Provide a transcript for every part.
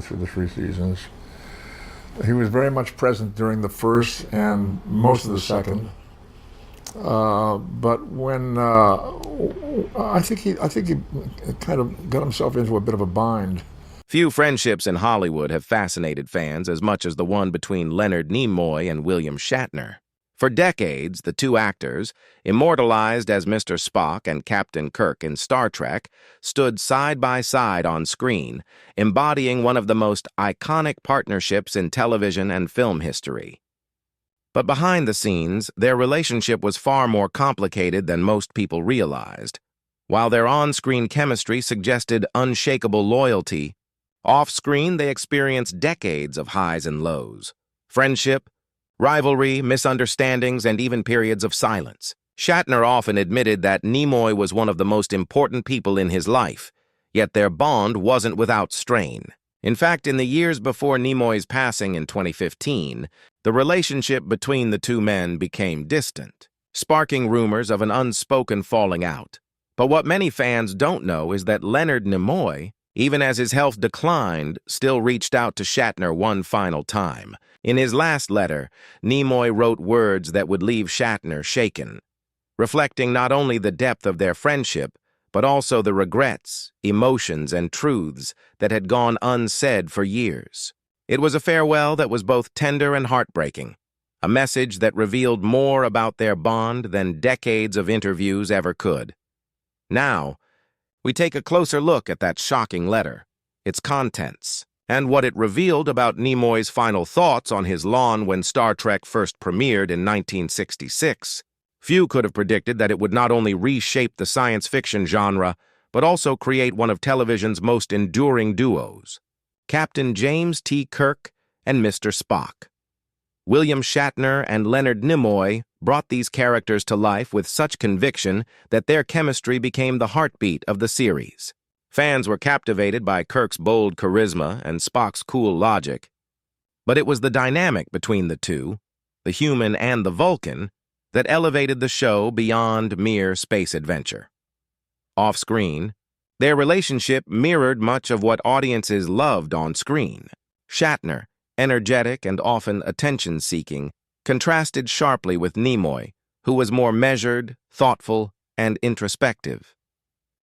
through the three seasons. He was very much present during the first and most of the second. But when I think he kind of got himself into a bit of a bind. Few friendships in Hollywood have fascinated fans as much as the one between Leonard Nimoy and William Shatner. For decades, the two actors, immortalized as Mr. Spock and Captain Kirk in Star Trek, stood side by side on screen, embodying one of the most iconic partnerships in television and film history. But behind the scenes, their relationship was far more complicated than most people realized. While their on-screen chemistry suggested unshakable loyalty, off-screen they experienced decades of highs and lows. Friendship, rivalry, misunderstandings, and even periods of silence. Shatner often admitted that Nimoy was one of the most important people in his life, yet their bond wasn't without strain. In fact, in the years before Nimoy's passing in 2015, the relationship between the two men became distant, sparking rumors of an unspoken falling out. But what many fans don't know is that Leonard Nimoy, even as his health declined, still reached out to Shatner one final time. In his last letter, Nimoy wrote words that would leave Shatner shaken, reflecting not only the depth of their friendship, but also the regrets, emotions, and truths that had gone unsaid for years. It was a farewell that was both tender and heartbreaking, a message that revealed more about their bond than decades of interviews ever could. Now, we take a closer look at that shocking letter, its contents, and what it revealed about Nimoy's final thoughts on his lawn when Star Trek first premiered in 1966. Few could have predicted that it would not only reshape the science fiction genre, but also create one of television's most enduring duos, Captain James T. Kirk and Mr. Spock. William Shatner and Leonard Nimoy brought these characters to life with such conviction that their chemistry became the heartbeat of the series. Fans were captivated by Kirk's bold charisma and Spock's cool logic. But it was the dynamic between the two, the human and the Vulcan, that elevated the show beyond mere space adventure. Off-screen, their relationship mirrored much of what audiences loved on screen. Shatner, energetic and often attention-seeking, contrasted sharply with Nimoy, who was more measured, thoughtful, and introspective.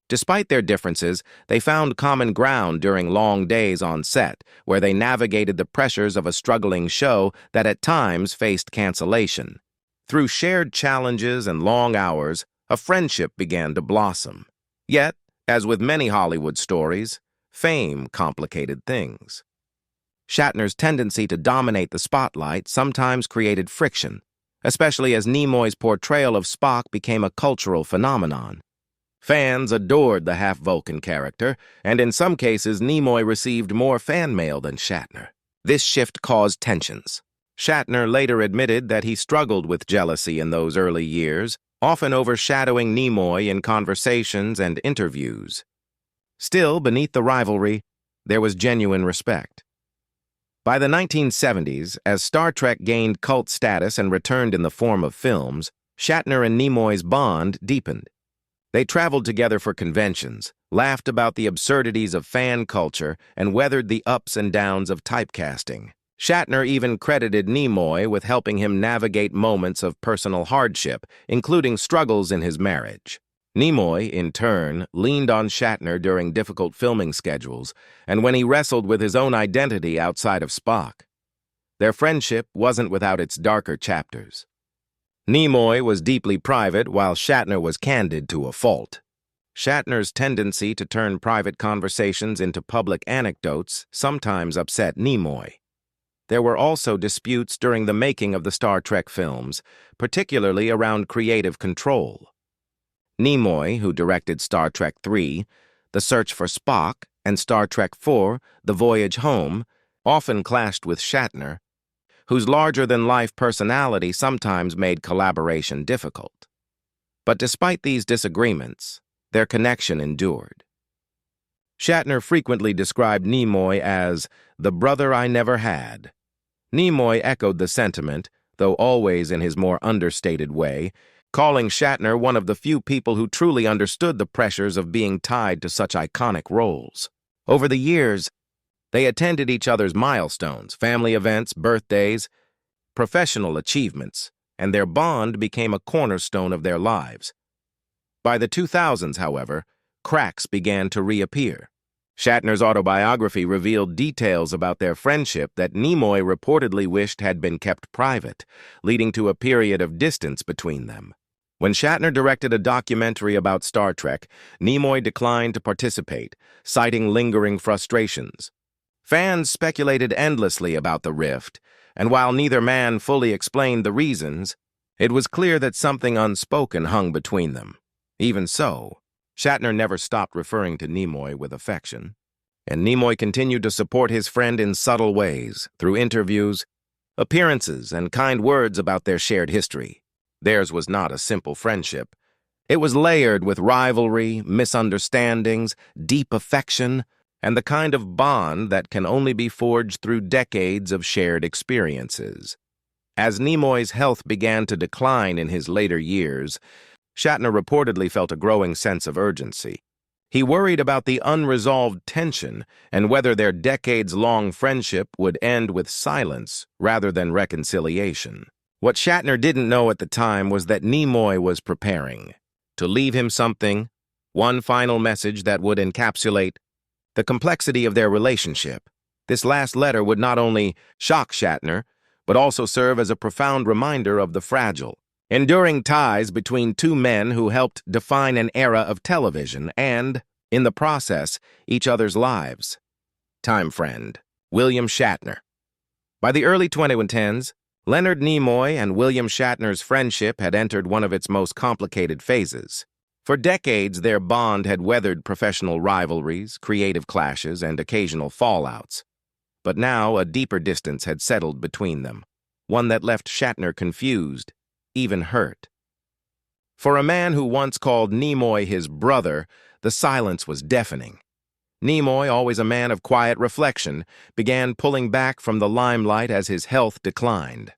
Despite their differences, they found common ground during long days on set, where they navigated the pressures of a struggling show that at times faced cancellation. Through shared challenges and long hours, a friendship began to blossom. Yet, as with many Hollywood stories, fame complicated things. Shatner's tendency to dominate the spotlight sometimes created friction, especially as Nimoy's portrayal of Spock became a cultural phenomenon. Fans adored the half-Vulcan character, and in some cases Nimoy received more fan mail than Shatner. This shift caused tensions. Shatner later admitted that he struggled with jealousy in those early years, often overshadowing Nimoy in conversations and interviews. Still, beneath the rivalry, there was genuine respect. By the 1970s, as Star Trek gained cult status and returned in the form of films, Shatner and Nimoy's bond deepened. They traveled together for conventions, laughed about the absurdities of fan culture, and weathered the ups and downs of typecasting. Shatner even credited Nimoy with helping him navigate moments of personal hardship, including struggles in his marriage. Nimoy, in turn, leaned on Shatner during difficult filming schedules and when he wrestled with his own identity outside of Spock. Their friendship wasn't without its darker chapters. Nimoy was deeply private while Shatner was candid to a fault. Shatner's tendency to turn private conversations into public anecdotes sometimes upset Nimoy. There were also disputes during the making of the Star Trek films, particularly around creative control. Nimoy, who directed Star Trek III, The Search for Spock, and Star Trek IV, The Voyage Home, often clashed with Shatner, whose larger-than-life personality sometimes made collaboration difficult. But despite these disagreements, their connection endured. Shatner frequently described Nimoy as the brother I never had. Nimoy echoed the sentiment, though always in his more understated way, calling Shatner one of the few people who truly understood the pressures of being tied to such iconic roles. Over the years, They attended each other's milestones, family events, birthdays, professional achievements, and their bond became a cornerstone of their lives. By the 2000s, however, cracks began to reappear. Shatner's autobiography revealed details about their friendship that Nimoy reportedly wished had been kept private, leading to a period of distance between them. When Shatner directed a documentary about Star Trek, Nimoy declined to participate, citing lingering frustrations. Fans speculated endlessly about the rift, and while neither man fully explained the reasons, it was clear that something unspoken hung between them. Even so, Shatner never stopped referring to Nimoy with affection, and Nimoy continued to support his friend in subtle ways, through interviews, appearances, and kind words about their shared history. Theirs was not a simple friendship. It was layered with rivalry, misunderstandings, deep affection, and the kind of bond that can only be forged through decades of shared experiences. As Nimoy's health began to decline in his later years, Shatner reportedly felt a growing sense of urgency. He worried about the unresolved tension and whether their decades-long friendship would end with silence rather than reconciliation. What Shatner didn't know at the time was that Nimoy was preparing to leave him something, one final message that would encapsulate the complexity of their relationship. This last letter would not only shock Shatner, but also serve as a profound reminder of the fragile, enduring ties between two men who helped define an era of television and, in the process, each other's lives. Time friend, William Shatner. By the early 2010s, Leonard Nimoy and William Shatner's friendship had entered one of its most complicated phases. For decades, their bond had weathered professional rivalries, creative clashes, and occasional fallouts. But now a deeper distance had settled between them, one that left Shatner confused, even hurt. For a man who once called Nimoy his brother, the silence was deafening. Nimoy, always a man of quiet reflection, began pulling back from the limelight as his health declined.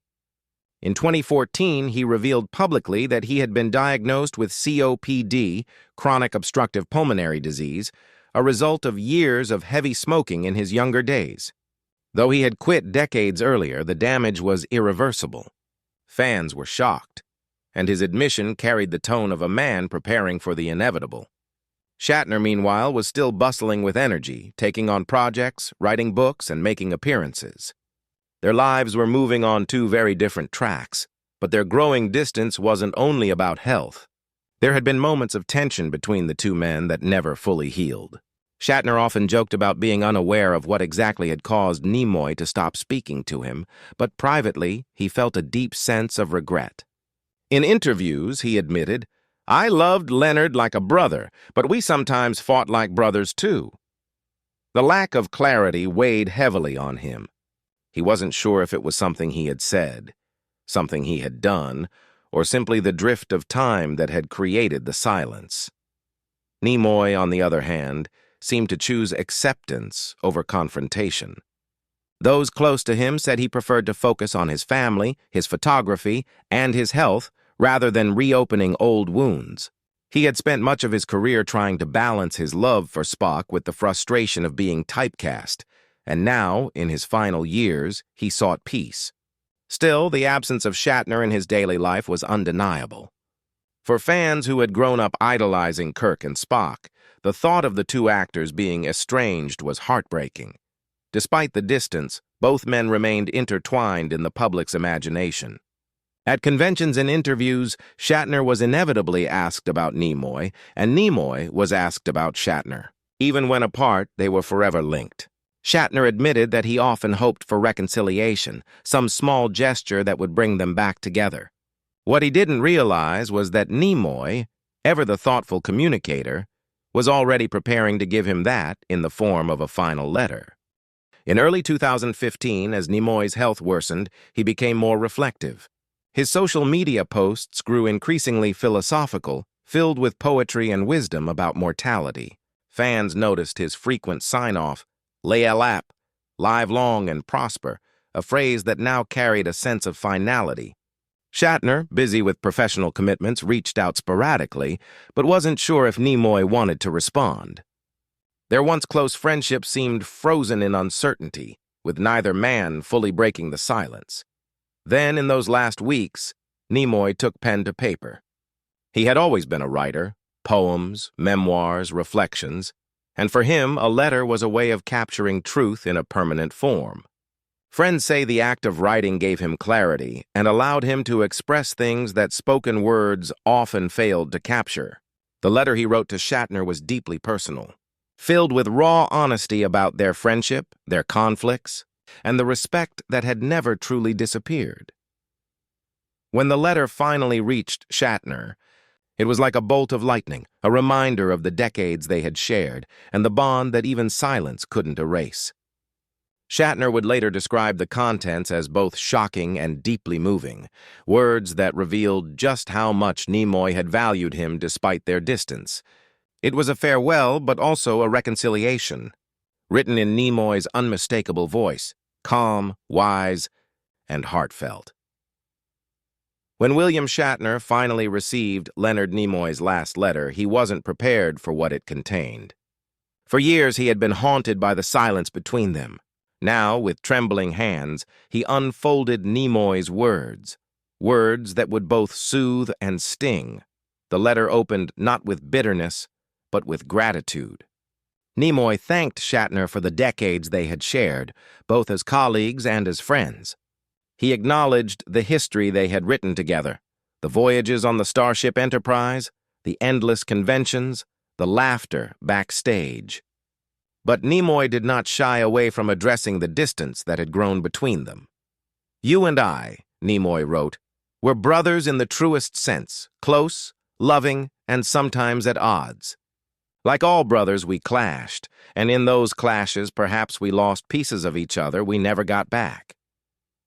In 2014, he revealed publicly that he had been diagnosed with COPD, chronic obstructive pulmonary disease, a result of years of heavy smoking in his younger days. Though he had quit decades earlier, the damage was irreversible. Fans were shocked, and his admission carried the tone of a man preparing for the inevitable. Shatner, meanwhile, was still bustling with energy, taking on projects, writing books, and making appearances. Their lives were moving on two very different tracks, but their growing distance wasn't only about health. There had been moments of tension between the two men that never fully healed. Shatner often joked about being unaware of what exactly had caused Nimoy to stop speaking to him, but privately, he felt a deep sense of regret. In interviews, he admitted, "I loved Leonard like a brother, but we sometimes fought like brothers too." The lack of clarity weighed heavily on him. He wasn't sure if it was something he had said, something he had done, or simply the drift of time that had created the silence. Nimoy, on the other hand, seemed to choose acceptance over confrontation. Those close to him said he preferred to focus on his family, his photography, and his health rather than reopening old wounds. He had spent much of his career trying to balance his love for Spock with the frustration of being typecast, and now, in his final years, he sought peace. Still, the absence of Shatner in his daily life was undeniable. For fans who had grown up idolizing Kirk and Spock, the thought of the two actors being estranged was heartbreaking. Despite the distance, both men remained intertwined in the public's imagination. At conventions and interviews, Shatner was inevitably asked about Nimoy, and Nimoy was asked about Shatner. Even when apart, they were forever linked. Shatner admitted that he often hoped for reconciliation, some small gesture that would bring them back together. What he didn't realize was that Nimoy, ever the thoughtful communicator, was already preparing to give him that in the form of a final letter. In early 2015, as Nimoy's health worsened, he became more reflective. His social media posts grew increasingly philosophical, filled with poetry and wisdom about mortality. Fans noticed his frequent sign-off, "Lay alap, live long and prosper," a phrase that now carried a sense of finality. Shatner, busy with professional commitments, reached out sporadically, but wasn't sure if Nimoy wanted to respond. Their once close friendship seemed frozen in uncertainty, with neither man fully breaking the silence. Then, in those last weeks, Nimoy took pen to paper. He had always been a writer, poems, memoirs, reflections, and for him, a letter was a way of capturing truth in a permanent form. Friends say the act of writing gave him clarity and allowed him to express things that spoken words often failed to capture. The letter he wrote to Shatner was deeply personal, filled with raw honesty about their friendship, their conflicts, and the respect that had never truly disappeared. When the letter finally reached Shatner, it was like a bolt of lightning, a reminder of the decades they had shared and the bond that even silence couldn't erase. Shatner would later describe the contents as both shocking and deeply moving, words that revealed just how much Nimoy had valued him despite their distance. It was a farewell, but also a reconciliation, written in Nimoy's unmistakable voice, calm, wise, and heartfelt. When William Shatner finally received Leonard Nimoy's last letter, he wasn't prepared for what it contained. For years, he had been haunted by the silence between them. Now, with trembling hands, he unfolded Nimoy's words, words that would both soothe and sting. The letter opened not with bitterness, but with gratitude. Nimoy thanked Shatner for the decades they had shared, both as colleagues and as friends. He acknowledged the history they had written together, the voyages on the Starship Enterprise, the endless conventions, the laughter backstage. But Nimoy did not shy away from addressing the distance that had grown between them. "You and I," Nimoy wrote, "were brothers in the truest sense, close, loving, and sometimes at odds. Like all brothers, we clashed, and in those clashes perhaps we lost pieces of each other we never got back."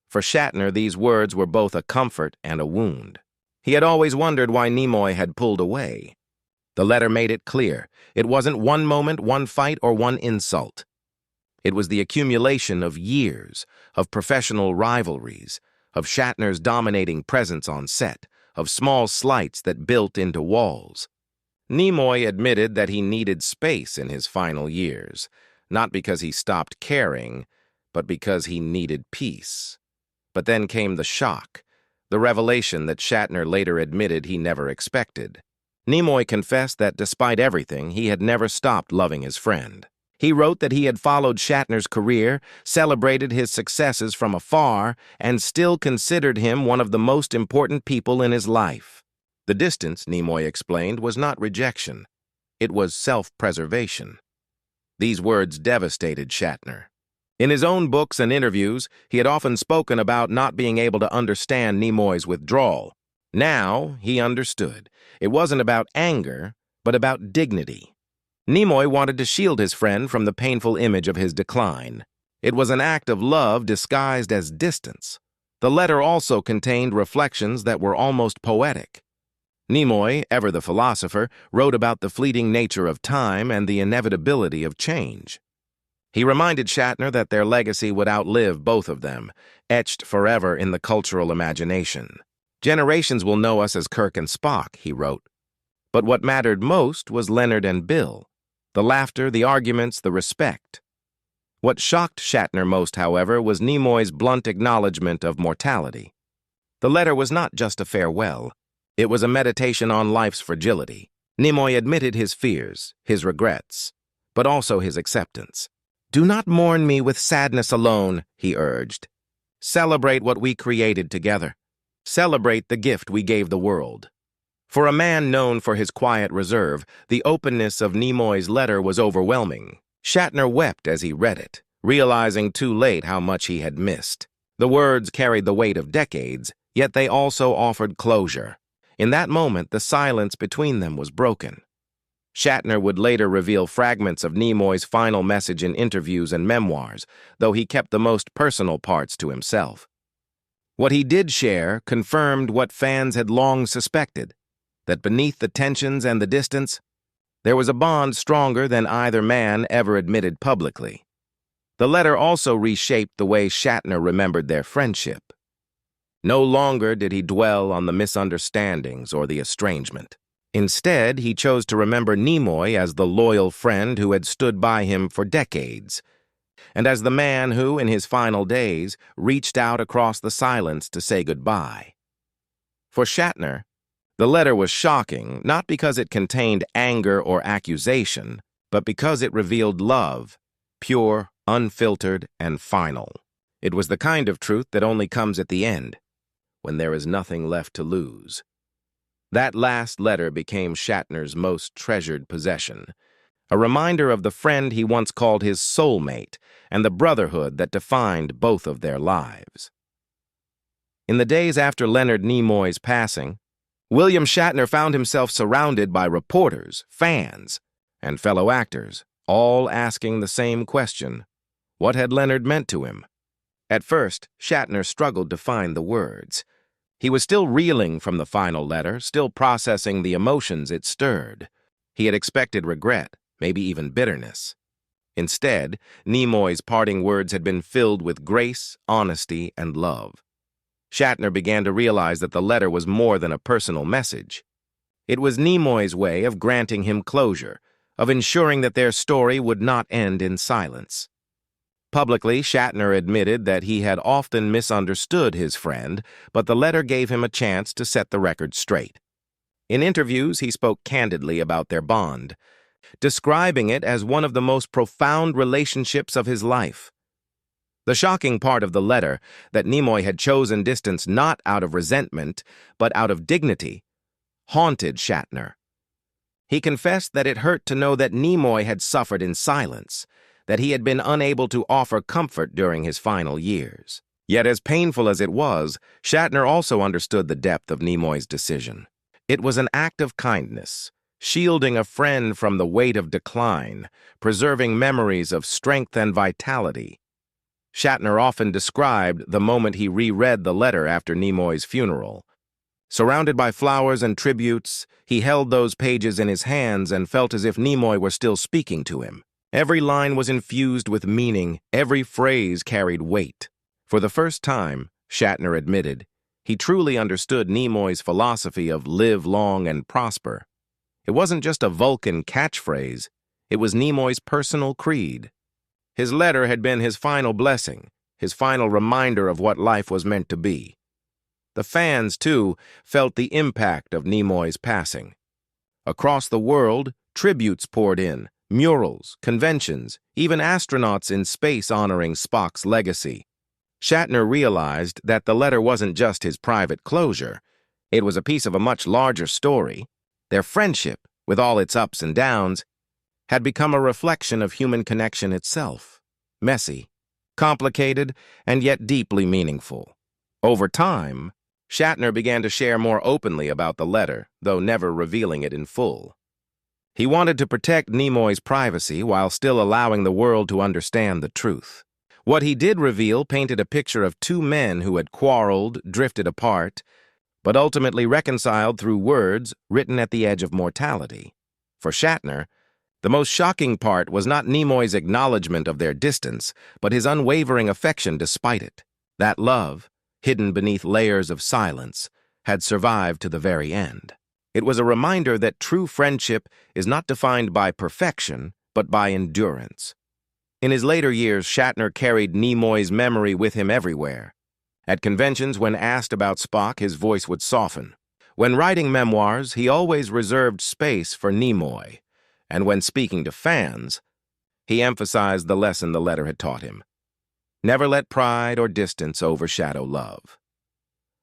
For Shatner, these words were both a comfort and a wound. He had always wondered why Nimoy had pulled away. The letter made it clear. It wasn't one moment, one fight, or one insult. It was the accumulation of years, of professional rivalries, of Shatner's dominating presence on set, of small slights that built into walls. Nimoy admitted that he needed space in his final years, not because he stopped caring, but because he needed peace. But then came the shock, the revelation that Shatner later admitted he never expected. Nimoy confessed that despite everything, he had never stopped loving his friend. He wrote that he had followed Shatner's career, celebrated his successes from afar, and still considered him one of the most important people in his life. The distance, Nimoy explained, was not rejection. It was self-preservation. These words devastated Shatner. In his own books and interviews, he had often spoken about not being able to understand Nimoy's withdrawal. Now, he understood. It wasn't about anger, but about dignity. Nimoy wanted to shield his friend from the painful image of his decline. It was an act of love disguised as distance. The letter also contained reflections that were almost poetic. Nimoy, ever the philosopher, wrote about the fleeting nature of time and the inevitability of change. He reminded Shatner that their legacy would outlive both of them, etched forever in the cultural imagination. "Generations will know us as Kirk and Spock," he wrote. But what mattered most was Leonard and Bill, the laughter, the arguments, the respect. What shocked Shatner most, however, was Nimoy's blunt acknowledgement of mortality. The letter was not just a farewell. It was a meditation on life's fragility. Nimoy admitted his fears, his regrets, but also his acceptance. "Do not mourn me with sadness alone," he urged. "Celebrate what we created together. Celebrate the gift we gave the world." For a man known for his quiet reserve, the openness of Nimoy's letter was overwhelming. Shatner wept as he read it, realizing too late how much he had missed. The words carried the weight of decades, yet they also offered closure. In that moment, the silence between them was broken. Shatner would later reveal fragments of Nimoy's final message in interviews and memoirs, though he kept the most personal parts to himself. What he did share confirmed what fans had long suspected, that beneath the tensions and the distance, there was a bond stronger than either man ever admitted publicly. The letter also reshaped the way Shatner remembered their friendship. No longer did he dwell on the misunderstandings or the estrangement. Instead, he chose to remember Nimoy as the loyal friend who had stood by him for decades, and as the man who, in his final days, reached out across the silence to say goodbye. For Shatner, the letter was shocking, not because it contained anger or accusation, but because it revealed love, pure, unfiltered, and final. It was the kind of truth that only comes at the end, when there is nothing left to lose. That last letter became Shatner's most treasured possession, a reminder of the friend he once called his soulmate and the brotherhood that defined both of their lives. In the days after Leonard Nimoy's passing, William Shatner found himself surrounded by reporters, fans, and fellow actors, all asking the same question: what had Leonard meant to him? At first, Shatner struggled to find the words. He was still reeling from the final letter, still processing the emotions it stirred. He had expected regret, maybe even bitterness. Instead, Nimoy's parting words had been filled with grace, honesty, and love. Shatner began to realize that the letter was more than a personal message. It was Nimoy's way of granting him closure, of ensuring that their story would not end in silence. Publicly, Shatner admitted that he had often misunderstood his friend, but the letter gave him a chance to set the record straight. In interviews, he spoke candidly about their bond, describing it as one of the most profound relationships of his life. The shocking part of the letter, that Nimoy had chosen distance not out of resentment, but out of dignity, haunted Shatner. He confessed that it hurt to know that Nimoy had suffered in silence, that he had been unable to offer comfort during his final years. Yet as painful as it was, Shatner also understood the depth of Nimoy's decision. It was an act of kindness, shielding a friend from the weight of decline, preserving memories of strength and vitality. Shatner often described the moment he reread the letter after Nimoy's funeral. Surrounded by flowers and tributes, he held those pages in his hands and felt as if Nimoy were still speaking to him. Every line was infused with meaning, every phrase carried weight. For the first time, Shatner admitted, he truly understood Nimoy's philosophy of live long and prosper. It wasn't just a Vulcan catchphrase, it was Nimoy's personal creed. His letter had been his final blessing, his final reminder of what life was meant to be. The fans, too, felt the impact of Nimoy's passing. Across the world, tributes poured in, murals, conventions, even astronauts in space honoring Spock's legacy. Shatner realized that the letter wasn't just his private closure. It was a piece of a much larger story. Their friendship, with all its ups and downs, had become a reflection of human connection itself. Messy, complicated, and yet deeply meaningful. Over time, Shatner began to share more openly about the letter, though never revealing it in full. He wanted to protect Nimoy's privacy while still allowing the world to understand the truth. What he did reveal painted a picture of two men who had quarreled, drifted apart, but ultimately reconciled through words written at the edge of mortality. For Shatner, the most shocking part was not Nimoy's acknowledgement of their distance, but his unwavering affection despite it. That love, hidden beneath layers of silence, had survived to the very end. It was a reminder that true friendship is not defined by perfection, but by endurance. In his later years, Shatner carried Nimoy's memory with him everywhere. At conventions, when asked about Spock, his voice would soften. When writing memoirs, he always reserved space for Nimoy. And when speaking to fans, he emphasized the lesson the letter had taught him. Never let pride or distance overshadow love.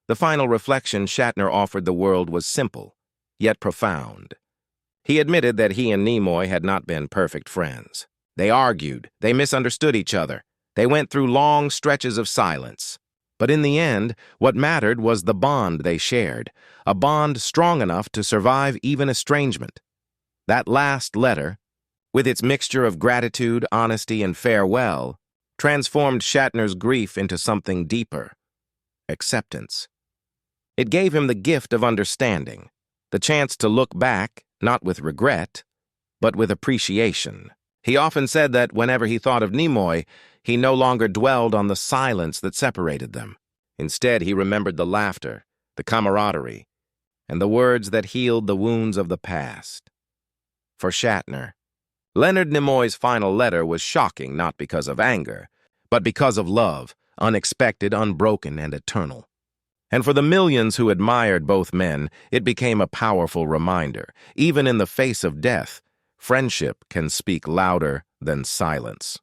The final reflection Shatner offered the world was simple, yet profound. He admitted that he and Nimoy had not been perfect friends. They argued, they misunderstood each other, they went through long stretches of silence. But in the end, what mattered was the bond they shared, a bond strong enough to survive even estrangement. That last letter, with its mixture of gratitude, honesty, and farewell, transformed Shatner's grief into something deeper: acceptance. It gave him the gift of understanding, the chance to look back, not with regret, but with appreciation. He often said that whenever he thought of Nimoy, he no longer dwelled on the silence that separated them. Instead, he remembered the laughter, the camaraderie, and the words that healed the wounds of the past. For Shatner, Leonard Nimoy's final letter was shocking not because of anger, but because of love, unexpected, unbroken, and eternal. And for the millions who admired both men, it became a powerful reminder. Even in the face of death, friendship can speak louder than silence.